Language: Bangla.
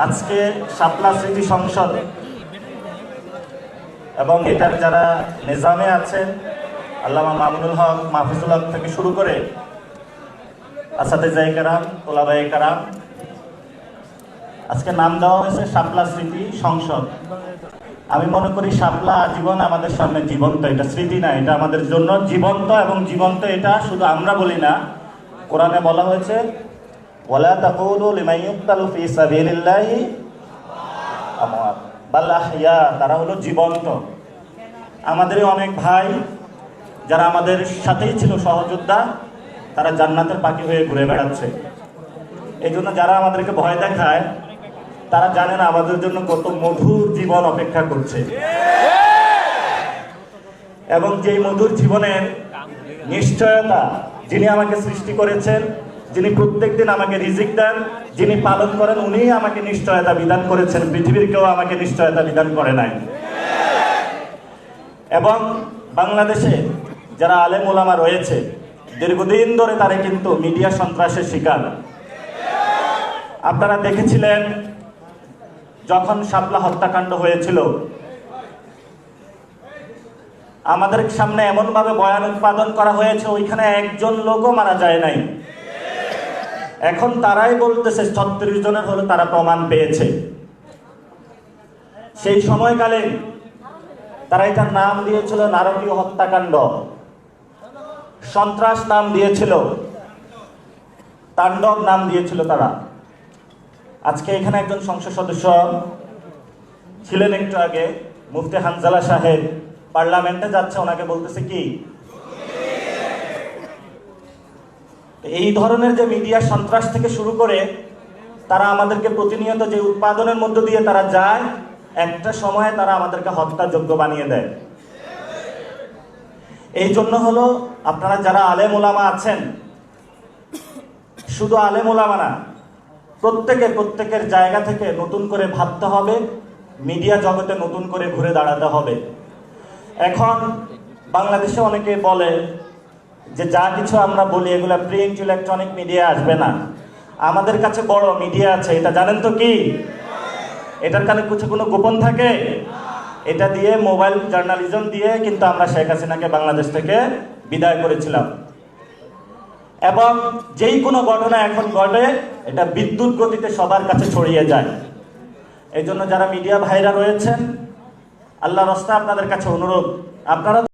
আজকে শাপলা স্মৃতি সংসদ এবং এটার যারা নিজামে আছেন আল্লামা মামুনুল হক, মাহফুজুল হক থেকে শুরু করে আসাতেজায়ে কেরাম, তোলাবায়ে কেরাম, আজকে নাম দেওয়া হয়েছে শাপলা স্মৃতি সংসদ। আমি মনে করি শাপলা জীবন আমাদের সামনে জীবন্ত, এটা স্মৃতি না, এটা আমাদের জন্য জীবন্ত। এবং জীবন্ত এটা শুধু আমরা বলি না, কোরআনে বলা হয়েছে ওয়ালা তাকুলু লিমান ইউকতালু ফি সাবিলিল্লাহি আমওয়াত বাল আহইয়া, তারা হলো জীবন্ত। আমাদেরই অনেক ভাই যারা আমাদের সাথেই ছিল সহযোদ্ধা, তারা জান্নাতের পাখি হয়ে ঘুরে বেড়াচ্ছে। এই জন্য যারা আমাদেরকে ভয় দেখায় তারা জানে না আমাদের জন্য কত মধুর জীবন অপেক্ষা করছে। এবং যেই মধুর জীবনের নিশ্চয়তা যিনি আমাকে সৃষ্টি করেছেন, যিনি প্রত্যেকদিন আমাকে রিজিক দেন, যিনি পালন করেন, উনি আমাকে নিশ্চয়তা বিধান করেছেন। পৃথিবীর কেউ আমাকে নিশ্চয়তা বিধান করে নাই। এবং বাংলাদেশে যারা আলেম ওলামা রয়েছে দীর্ঘদিন ধরে তারা কিন্তু মিডিয়া সন্ত্রাসের শিকার। আপনারা দেখেছিলেন যখন শাপলা হত্যাকাণ্ড হয়েছিল, আমাদের সামনে এমন ভাবে বয়ান উৎপাদন করা হয়েছে ওইখানে একজন লোকও মারা যায় নাই। এখন তারাই বলতেছে 36 জনের হলে তারা প্রমাণ পেয়েছে। সেই সময়কালে তারা এটার নাম দিয়েছিল নারকীয় হত্যাকাণ্ড, সন্ত্রাস নাম দিয়েছিল, তাণ্ডব নাম দিয়েছিল তারা। আজকে এখানে একজন সংসদ সদস্য ছিলেন একটু আগে, মুফতি হানজালা সাহেব পার্লামেন্টে যাচ্ছে, ওনাকে বলতেছে কি এই ধরনের যে মিডিয়া সন্ত্রাস থেকে শুরু করে তারা আমাদেরকে প্রতিনিয়ত যে উৎপাদনের মধ্য দিয়ে তারা যায়, একটা সময়ে তারা আমাদেরকে হত্যাযোগ্য বানিয়ে দেয়। এই জন্য হলো আপনারা যারা আলেম ওলামা আছেন, শুধু আলেম ওলামা না, প্রত্যেকের জায়গা থেকে নতুন করে ভাবতে হবে, মিডিয়া জগতে নতুন করে ঘুরে দাঁড়াতে হবে। এখন বাংলাদেশে অনেকে বলে যে যা কিছু আমরা বলি এগুলা প্রিন্ট ইলেকট্রনিক মিডিয়া আসবে না। আমাদের কাছে বড় মিডিয়া আছে, এটা জানেন তো কি? এটার কানে কোনো গোপন থাকে? এটা দিয়ে মোবাইল জার্নালিজম দিয়ে কিন্তু আমরা শেখ হাসিনাকে বাংলাদেশ থেকে বিদায় করেছিলাম। এবং যেই কোনো ঘটনা এখন ঘটে এটা বিদ্যুৎ গতিতে সবার কাছে ছড়িয়ে যায়। এই জন্য যারা মিডিয়া ভাইরা রয়েছেন, আল্লাহর রাস্তায় আপনাদের কাছে অনুরোধ, আপনারা